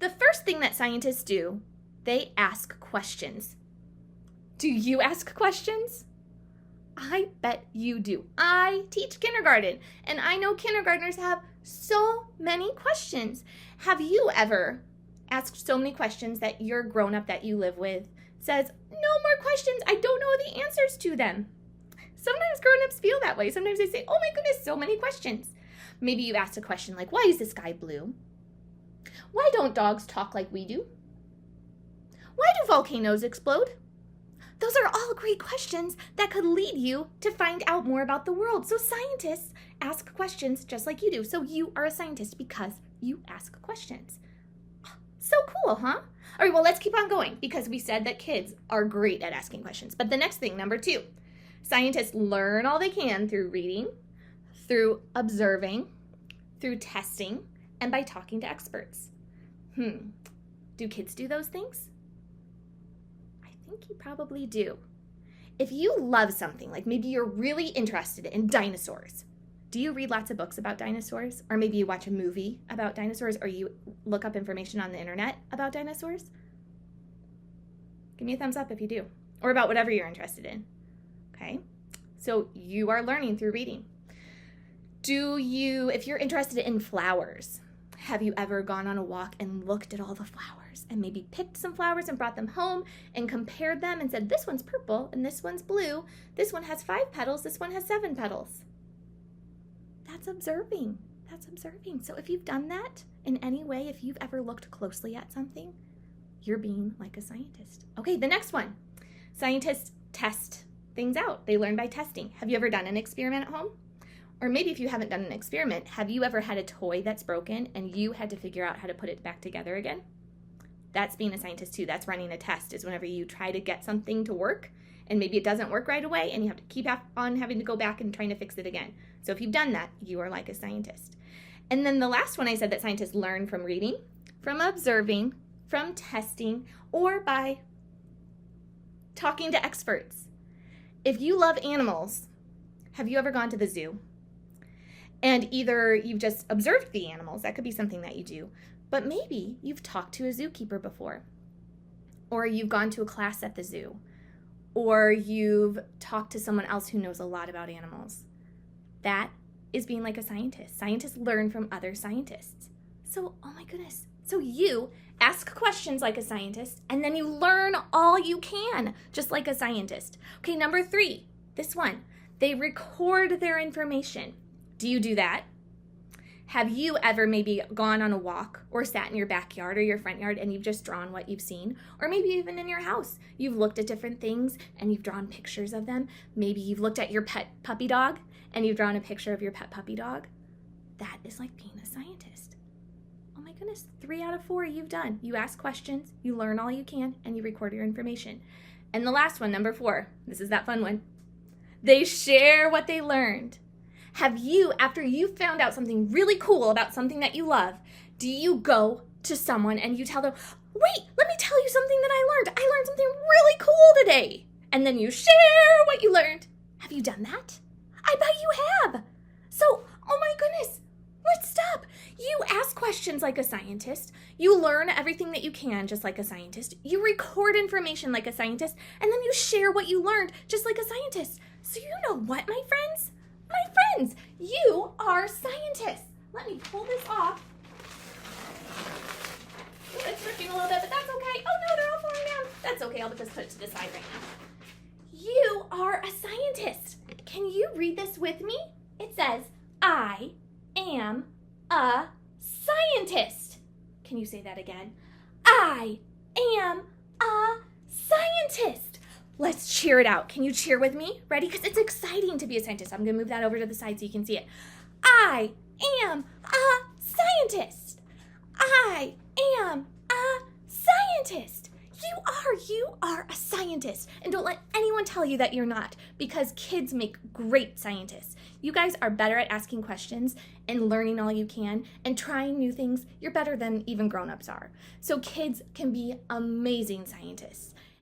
The first thing that scientists do, they ask questions. Do you ask questions? I bet you do. I teach kindergarten, and I know kindergartners have so many questions. Have you ever asked so many questions that your grown-up that you live with says, no more questions, I don't know the answers to them? Sometimes grown-ups feel that way. Sometimes they say, oh my goodness, so many questions. Maybe you asked a question like, why is the sky blue? Why don't dogs talk like we do? Why do volcanoes explode? Those are all great questions that could lead you to find out more about the world. So scientists ask questions just like you do. So you are a scientist because you ask questions. So cool, huh? All right, well, let's keep on going because we said that kids are great at asking questions. But the next thing, number 2, scientists learn all they can through reading, through observing, through testing, and by talking to experts. Do kids do those things? I think you probably do. If you love something, like maybe you're really interested in dinosaurs, do you read lots of books about dinosaurs? Or maybe you watch a movie about dinosaurs, or you look up information on the internet about dinosaurs? Give me a thumbs up if you do, or about whatever you're interested in. Okay, so you are learning through reading. If you're interested in flowers, have you ever gone on a walk and looked at all the flowers and maybe picked some flowers and brought them home and compared them and said, this one's purple and this one's blue, this one has 5 petals, this one has 7 petals? That's observing. That's observing. So if you've done that in any way, if you've ever looked closely at something, you're being like a scientist. Okay, the next one. Scientists test things out. They learn by testing. Have you ever done an experiment at home? Or maybe if you haven't done an experiment, have you ever had a toy that's broken and you had to figure out how to put it back together again? That's being a scientist too. That's running a test, is whenever you try to get something to work and maybe it doesn't work right away and you have to keep on having to go back and trying to fix it again. So if you've done that, you are like a scientist. And then the last one, I said that scientists learn from reading, from observing, from testing, or by talking to experts. If you love animals, have you ever gone to the zoo? And either you've just observed the animals, that could be something that you do, but maybe you've talked to a zookeeper before, or you've gone to a class at the zoo, or you've talked to someone else who knows a lot about animals. That is being like a scientist. Scientists learn from other scientists. So, oh my goodness. So you ask questions like a scientist, and then you learn all you can, just like a scientist. Okay, number 3, this one. They record their information. Do you do that? Have you ever maybe gone on a walk or sat in your backyard or your front yard and you've just drawn what you've seen? Or maybe even in your house, you've looked at different things and you've drawn pictures of them. Maybe you've looked at your pet puppy dog and you've drawn a picture of your pet puppy dog. That is like being a scientist. Oh my goodness, 3 out of 4 you've done. You ask questions, you learn all you can, and you record your information. And the last one, number 4, this is that fun one. They share what they learned. Have you, after you found out something really cool about something that you love, do you go to someone and you tell them, wait, let me tell you something that I learned. I learned something really cool today. And then you share what you learned. Have you done that? I bet you have. So, oh my goodness, let's stop. You ask questions like a scientist. You learn everything that you can just like a scientist. You record information like a scientist. And then you share what you learned just like a scientist. So you know what, my friends? My friends, you are scientists. Let me pull this off. Ooh, it's ripping a little bit, but that's okay. Oh no, they're all falling down. That's okay, I'll just put it to the side right now. You are a scientist. Can you read this with me? It says, I am a scientist. Can you say that again? I am a scientist. Let's cheer it out. Can you cheer with me? Ready? Because it's exciting to be a scientist. I'm going to move that over to the side so you can see it. I am a scientist. I am a scientist. You are a scientist. And don't let anyone tell you that you're not, because kids make great scientists. You guys are better at asking questions and learning all you can and trying new things. You're better than even grown-ups are. So kids can be amazing scientists.